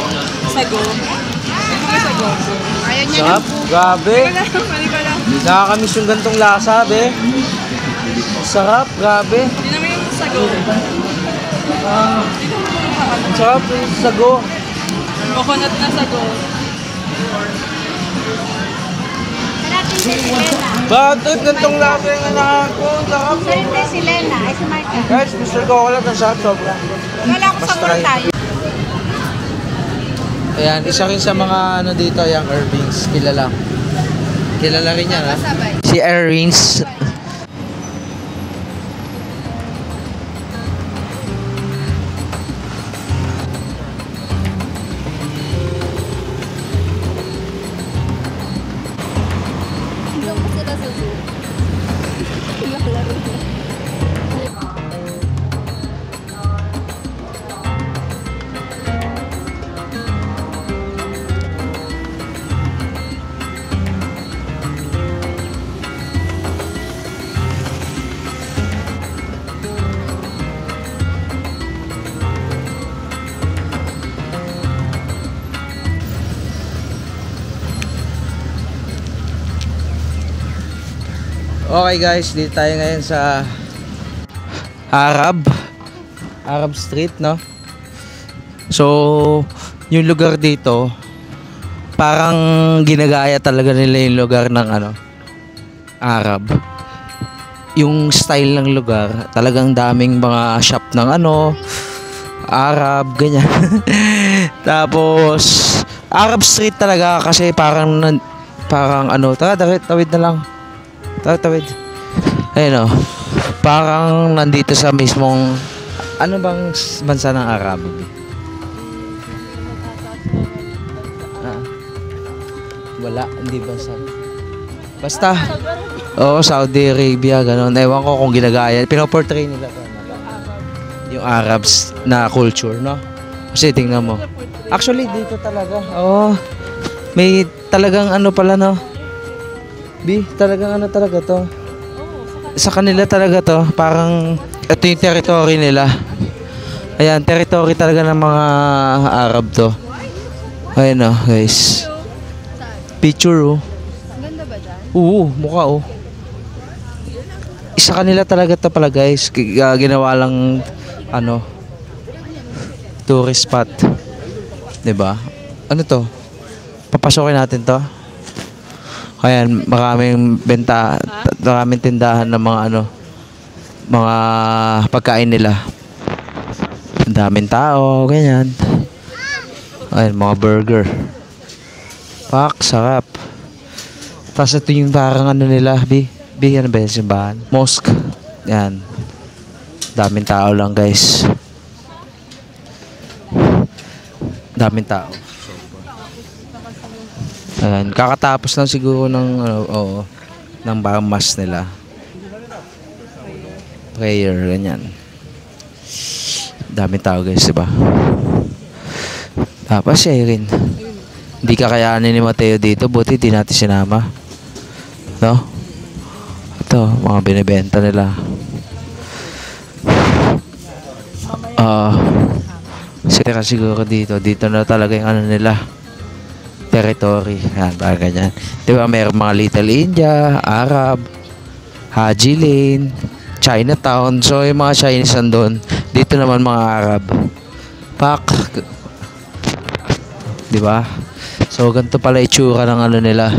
sago. Ito may sago. Ayaw niya sarap, grabe. Halika lang. Nakakamiss yung gantong lasa, be. Sarap, grabe. Hindi naman yung sago. Sarap yung sago. Coconut na sago. Bakit gantong lasa yung anak ko? Sarap. Sorry, si Lena. Ay, si Marka. Guys, Mr. Coconut, ang sarap sobra. Wala ko Mas sago try. tayo. Ayan, isa rin sa mga ano dito, yung earrings. Kilala. Kilala rin yan, ha? Si earrings. Okay guys, dito tayo ngayon sa Arab Street, no? So, yung lugar dito parang ginagaya talaga nila yung lugar ng ano, Arab. Yung style ng lugar, talagang daming mga shop ng ano, Arab, ganyan. Tapos Arab Street talaga kasi parang ano, tawid na lang. Tawid. Ayun o. Parang nandito sa mismong ano bang bansa ng Arab? Wala, hindi bansa. Basta. Oo, Saudi Arabia, gano'n. Ewan ko kung ginagaya. Pinoportray nila to, yung Arabs na culture, no? Kasi tingnan mo. Actually, dito talaga. Oo. May talagang ano pala, no? Talagang ano talaga to. Sa kanila talaga to. Parang ito yung territory nila. Ayan, territory talaga ng mga Arab to. Ayan o, guys. Picture oh. Ganda ba dyan? Oo, mukha oh. Isa kanila talaga to pala guys. Ginawa lang ano, tourist spot. 'Di ba? Ano to? Papasokin natin to. Ayan, maraming maraming tindahan ng mga ano, mga pagkain nila. Ang daming tao, ganyan. Ayan, mga burger. Pak, sarap. Tapos ito yung parang ano nila, ano ba yung simbahan? Mosque. Ayan. Daming tao lang guys. Daming tao. Ayan, kakatapos lang siguro ng ng mass nila. Prayer, ganyan. Daming tao guys, diba? Tapos siya rin. Hindi kakayanin ni Mateo dito, buti di natin sinama. No? Ito, mga binibenta nila. Sira siguro dito. Dito na talaga yung ano nila. Territory. Yan, baga ganyan. Diba, mayroong mga Little India, Arab, Haji Lane, Chinatown. So, yung mga Chinese nandun. Dito naman mga Arab. Pak. Diba? So, ganito pala itsura ng ano nila.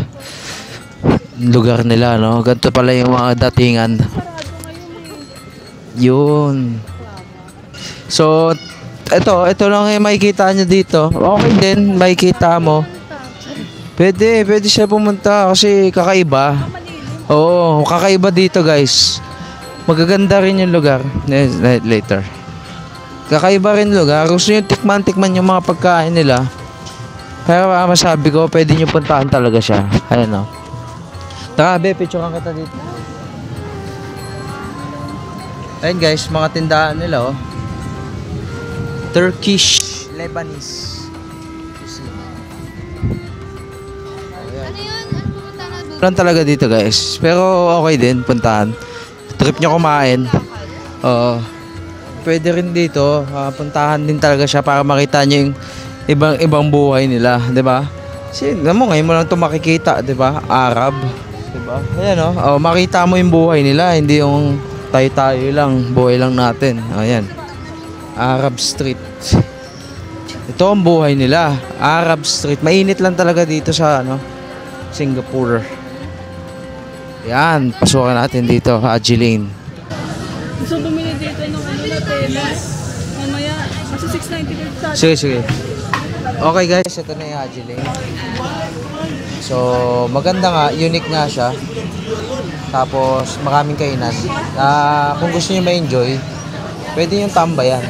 Lugar nila, no? Ganito pala yung mga datingan. Yun. So, ito lang yung makikita nyo dito. Okay din, makikita mo. Pwede siya pumunta kasi kakaiba. Oo, kakaiba dito guys. Magaganda rin yung lugar. Later. Kakaiba rin lugar. Gusto nyo tikman yung mga pagkain nila. Pero masabi ko, pwede nyo puntahan talaga siya. Ayan o. Tara, be, picturean kita dito. Ayan guys, mga tindahan nila Turkish, Lebanese. Lang talaga dito guys. Pero okay din, puntahan. Trip nyo kumain. Pwede rin dito. Puntahan din talaga siya para makita nyo yung ibang buhay nila, 'di ba? Kasi ngayon mo lang 'to makikita, 'di ba? Arab, 'di ba? Ayan makita mo yung buhay nila, hindi yung tayo-tayo lang, buhay lang natin. Ayan. Arab Street. Ito ang buhay nila, Arab Street. Mainit lang talaga dito sa Singapore. Yan, pasukan natin dito, Haji Lane. Gusto bumili dito ng telas. Mamaya, kasi 6.95 sa Sige. Okay guys, ito na yung Haji Lane. So, maganda nga, unique nga siya. Tapos, maraming kainan. Kung gusto niyo ma-enjoy, pwede yung tambayan.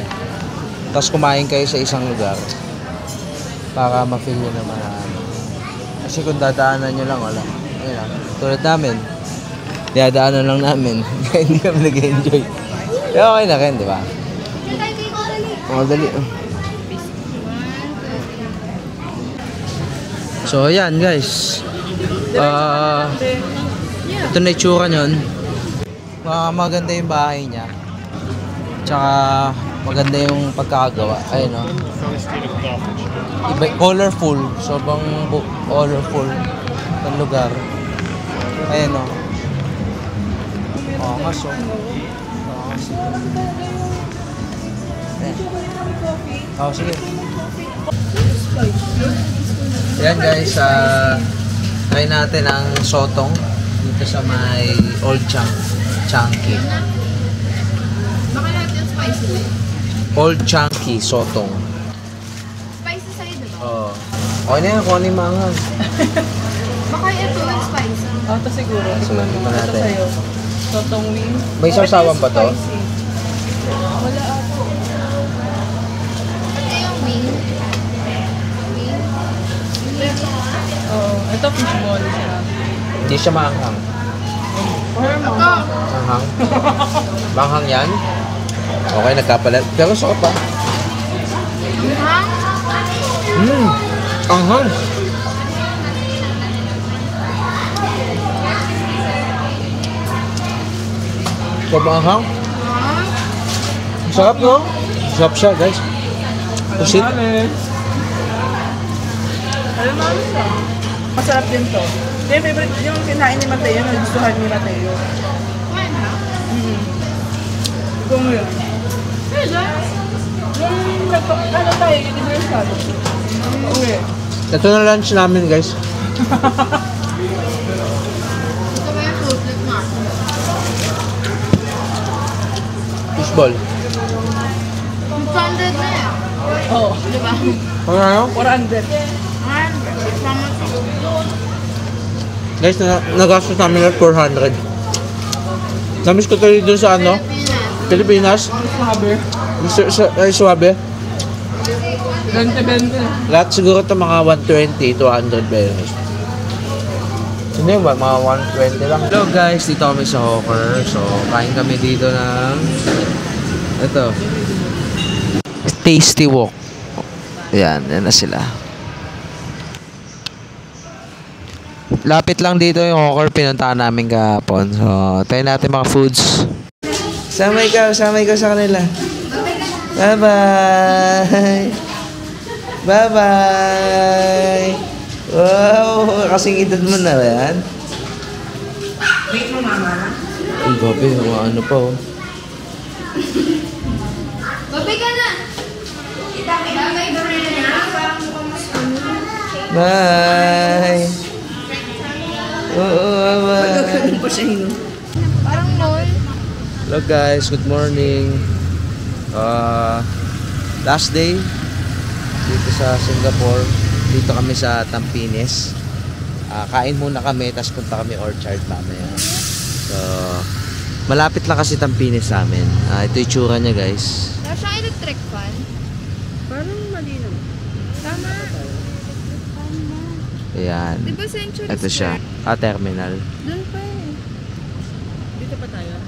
Tapos kumain kayo sa isang lugar para ma-feel nyo naman. Kasi kung dadaanan nyo lang, wala. Ayun lang. Tulad namin, dadaanan lang namin. Hindi kami nag-enjoy. Pero okay na rin, di ba? Dali. So, ayan guys. Ito na itsura nyon. Maganda yung bahay niya. Tsaka maganda yung pagkakagawa. Ayun colorful. Sobrang colorful ng lugar. Ayun Angas sige. Ayan guys, try natin ang sotong dito sa may Old Chunky. Baka natin spicy. Old Chunky sotong. Spicy sa'yo, diba? Oo. Okay na yan, kung ano yung maanghang. Baka ito yung spicy. Ito siguro. So, ito natin. Sa'yo. Sotong wing. May sausawan ba to? Wala ako. Ito yung wing. Ito fishball siya. Hindi siya maanghang. Maanghang? Maanghang yan? Okay, nagkapalat. Pero sarap pa. Anghang. Anghang? Sarap, no? Sarap siya, guys. Pusit. Alam mo siya. Masarap din to. Yung favorite, yung kinain ni Mateo, nagustuhan ni Mateo. Ikaw mo yun. Yung ano tayo, universal. Okay. Ito na lunch namin, guys. Ito ba yung fruit like nga? Fishball. 200 na yan. Oo. Diba? Ano? 400. Guys, nagastos namin at 400. Namiss ko tayo dun sa Pilipinas. Suwabe. 20-20. Lahat siguro ito mga 120, 200 pesos. Hindi ba? Mga 120 lang. Hello guys, dito kami sa Hawker. So, kain kami dito ng ito. Tasty Wok. Yan na sila. Lapit lang dito yung Hawker, pinuntahan namin kahapon. So, tayo natin mga foods. Samay ka sa kanila. Bye-bye! Bye-bye! Wow! Kasing edad mo na ba yan? Wait mo, mama. Ang gabi, ano pa oh. Babi ka na! Bye! Oo, bye! Parang mall. Hello guys, good morning. Last day dito sa Singapore. Dito kami sa Tampines. Kain muna kami, tapos punta kami Orchard mamaya. So, malapit lang kasi Tampines sa amin. Ito yung tsura niya guys. Wala siyang electric fan. Parang malinaw. Tama. Ayan. Di ba Century Ito siya. Square? Terminal. Doon pa eh. Dito pa tayo.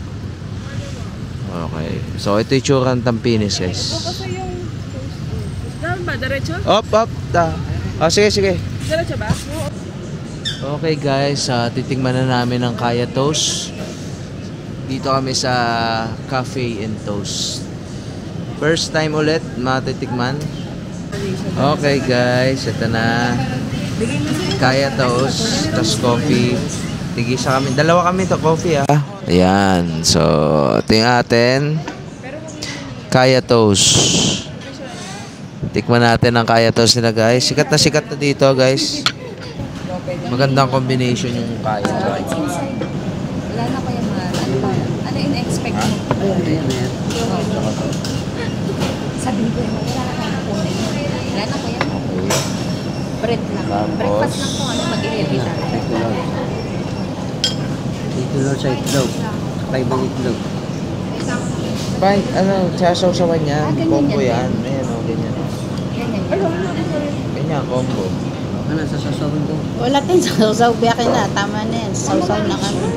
Okay. So, ito yung tsura ng Tampines guys. Ito kasi yung... Dahan ba? Diretso? Up. Sige. Diretso ba? Okay guys, titingnan na namin ang Kaya Toast. Dito kami sa Cafe and Toast. First time ulit matitikman. Okay guys, ito na. Kaya Toast, tas coffee. Tigisa kami. Dalawa kami to coffee Ayan. So, ito yung atin. Kaya Toast. Tikman natin ang Kaya Toast nila guys. Sikat na dito guys. Magandang combination yung Kaya. Wala na kaya mahal. Ano in-expect mo? Ayan. Sabi ko yung wala na kaya kunin. Wala na kaya mo. Bread lang. Tapos, Breakfast lang to. Ano mag-i-heavy tayo. Itlog sa itlog. Kaibang itlog. Fine, sasaw-sawan yan. Ganyan Combo yan. yan. Ayan o, ganyan. Ganyan, combo. Ano sa sasawin ko? Wala tayong sausaw, biyakin na. Tama na yan. Sausaw na kami.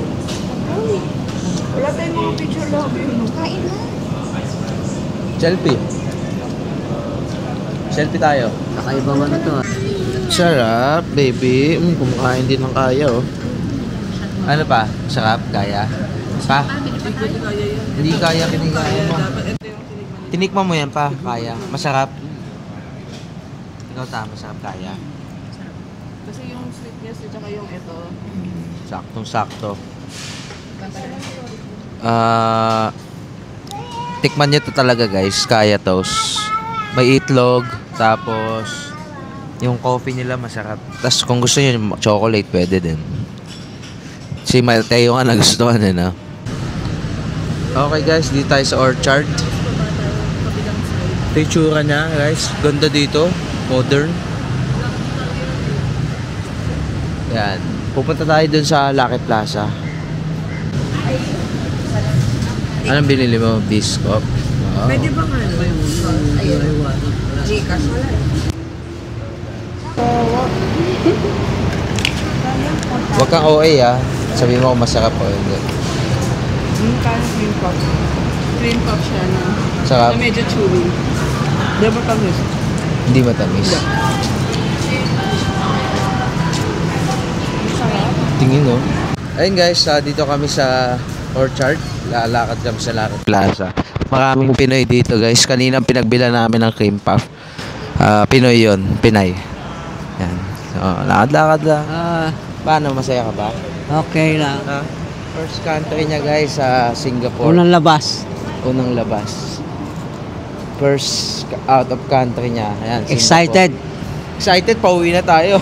Wala tayong mga picture lang. Kain na. Selfie tayo. Kakaibang ano to Sarap, baby. Kumakain din ng Kaya oh. Ano pa? Sarap, Kaya? Pa? Hindi Kaya, kinigaya mo. Tinikman mo yan pa, Kaya. Masarap. Ikaw tama, masarap Kaya. Kasi yung sweetness at saka yung ito. Saktong-sakto. Tikman nyo to talaga guys, Kaya Toast. May itlog, tapos yung coffee nila masarap. Tapos kung gusto nyo chocolate, pwede din. Si Mateo nga nagustuhan no? Okay guys, dito tayo sa Orchard. Ito yung tsura niya guys. Ganda dito, modern. Yan. Pupunta tayo dun sa Lucky Plaza. Anong binili mo? Biscuit. Wow. Pwede ba nga? Gcash wala. Huwag kang OA Sabihin mo kung masarap o hindi. Kaya cream puff. Cream puff siya na. Sarap? Na medyo chewy. Di ba tamis? Hindi matamis. Tingin no? Ayun guys, dito kami sa Orchard. Lalakad kami sa Lucky Plaza. Maraming Pinoy dito guys. Kanina pinagbila namin ng cream puff. Pinoy yun. Pinay. Yan. So, lakad-lakad lang. Paano? Masaya ka ba? Okay lang. First country niya guys sa Singapore. Unang labas. First out of country niya. Ayan, Excited. Excited, pauwi na tayo.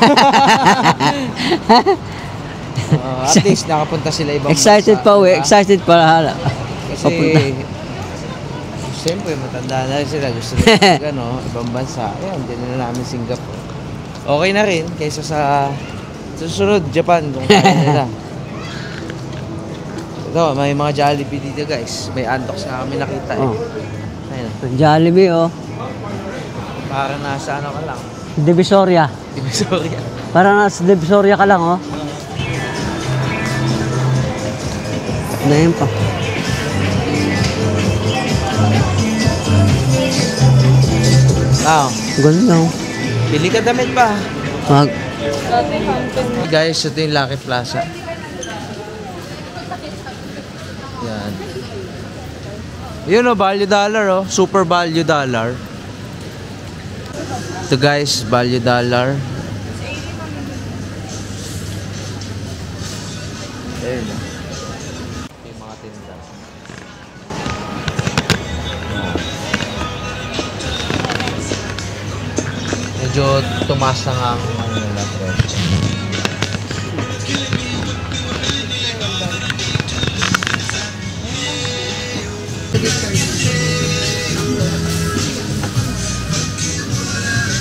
At least nakapunta sila ibang Excited bansa, pa uwi. diba? Excited pa. Kasi siyempre matanda na rin sila. Gusto nila ibang bansa. Ayan, din na namin Singapore. Okay na rin kaysa sa susunod Japan kung kaya nila. Ito, may mga Jollibee dito guys. May Antox na kami nakita eh. Ayun. Jollibee Para nasa ka lang. Divisoria. Parang nasa Divisoria ka lang Ngayon pa. Ganda Pili ka damit pa. Mag. Guys, ito yung Lucky Plaza. Yan. Yun value dollar Super value dollar. Ito guys, value dollar. Ayun. Yung mga tindahan. medyo tumaas na nga ang ano nila presyo.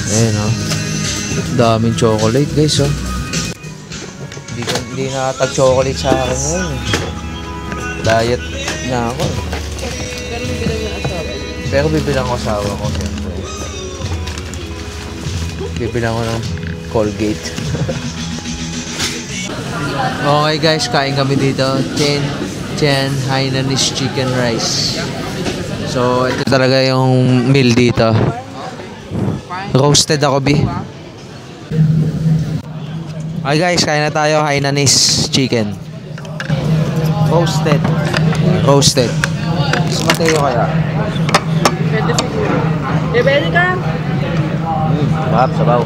Ayan o. Daming chocolate guys o. Hindi nakatag-chocolate sa akin ngayon. Diet na ako. Pero bibilang ko asawa ko siyempre. Bibilang ko ng Colgate. Okay guys, kain kami dito. Chen Hainanese Chicken Rice. So ito talaga yung meal dito. Roasted ako, Bi. Okay guys, kain na tayo. Hainanese chicken. Roasted. Roasted. Mas Mateo kaya? Pwede siguro. Pwede ka? Sarap, sabaw.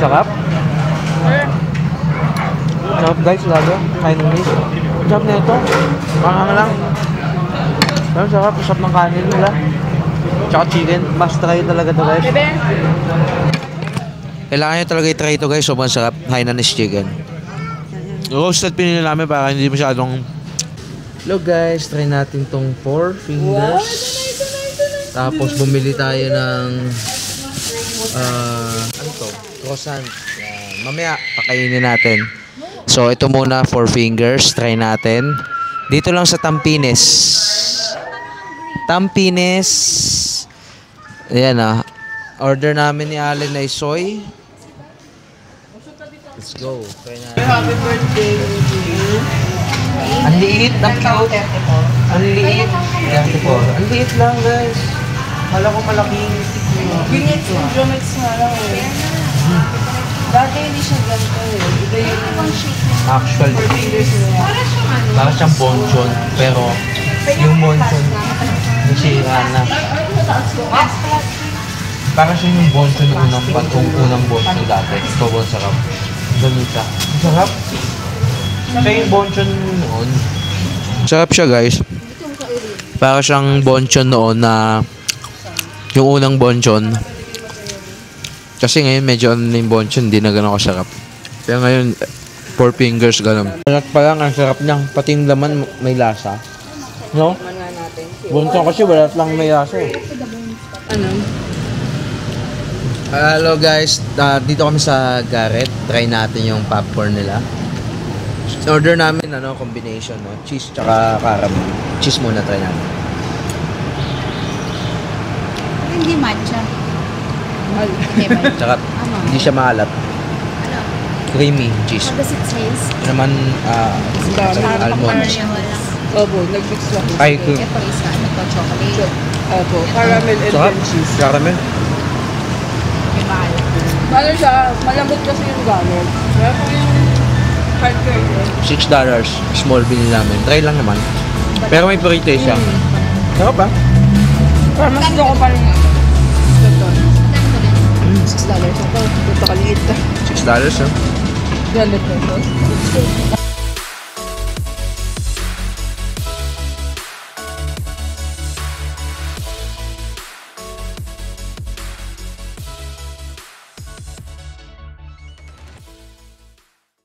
Sarap. Sarap guys, lalo. Hainanese. Sarap na ito. Parang lang. Pero sarap. Sarap ng kanin nila. Tsaka chicken. Must try talaga ito guys. Kailangan nyo talaga i-try ito guys. Sobrang sarap. Hainanese chicken. Roasted pinili namin para hindi masyadong... Hello guys. Try natin tong 4 fingers. Tapos bumili tayo ng... ano to? Croissant. Yan. Mamaya, pakainin natin. So, ito muna, 4 fingers. Try natin. Dito lang sa Tampines. Tampines. Ayan ah. Order namin ni Allen ay soy. Let's go. Try natin. Happy birthday. Ang liit. Ang cute. Ang liit. 34. Ang liit lang guys. Kala ko malaking. Bingit yung Jomex nga lang eh. Dati hindi siya ganito eh. Iba yung Actually, para siyang bonchon. Pero, yung bonchon, nasira na. Para siyang yung bonchon ng unang bonchon dati. Sobrang sarap. Ganun siya. Sarap. Siya yung bonchon noon. Sarap siya guys. Para siyang bonchon noon na yung unang bonchon. Kasi ngayon medyo yung bonchon, hindi na gano'n kasarap. Pero ngayon, 4 fingers gano'n. Sarap pa lang, ang sarap niya. Pati yung laman may lasa. No? Bonchon kasi wala lang may lasa eh. Ano? Hello guys, dito kami sa Garrett. Try natin yung popcorn nila. Order namin combination, no? Cheese tsaka caramel. Cheese muna, try natin. Hindi matcha. Tsaka hindi siya maalat. Creamy cheese. How does it taste? Ito naman almond. Opo, nag-mix lang. Ay, cream. Ito isa, ano to, chocolate. Opo, caramel and Sarap. then cheese. Caramel. May mahal. Ano siya, malambot kasi yung gamit. Kaya kung yung hard curd $6. Small bill namin. Try lang naman. Pero may pre-taste siya. Sarap ba? pero mas gusto ko pa rin ito. $6 ako. Ito kaliit. $6 ha? 200 pesos.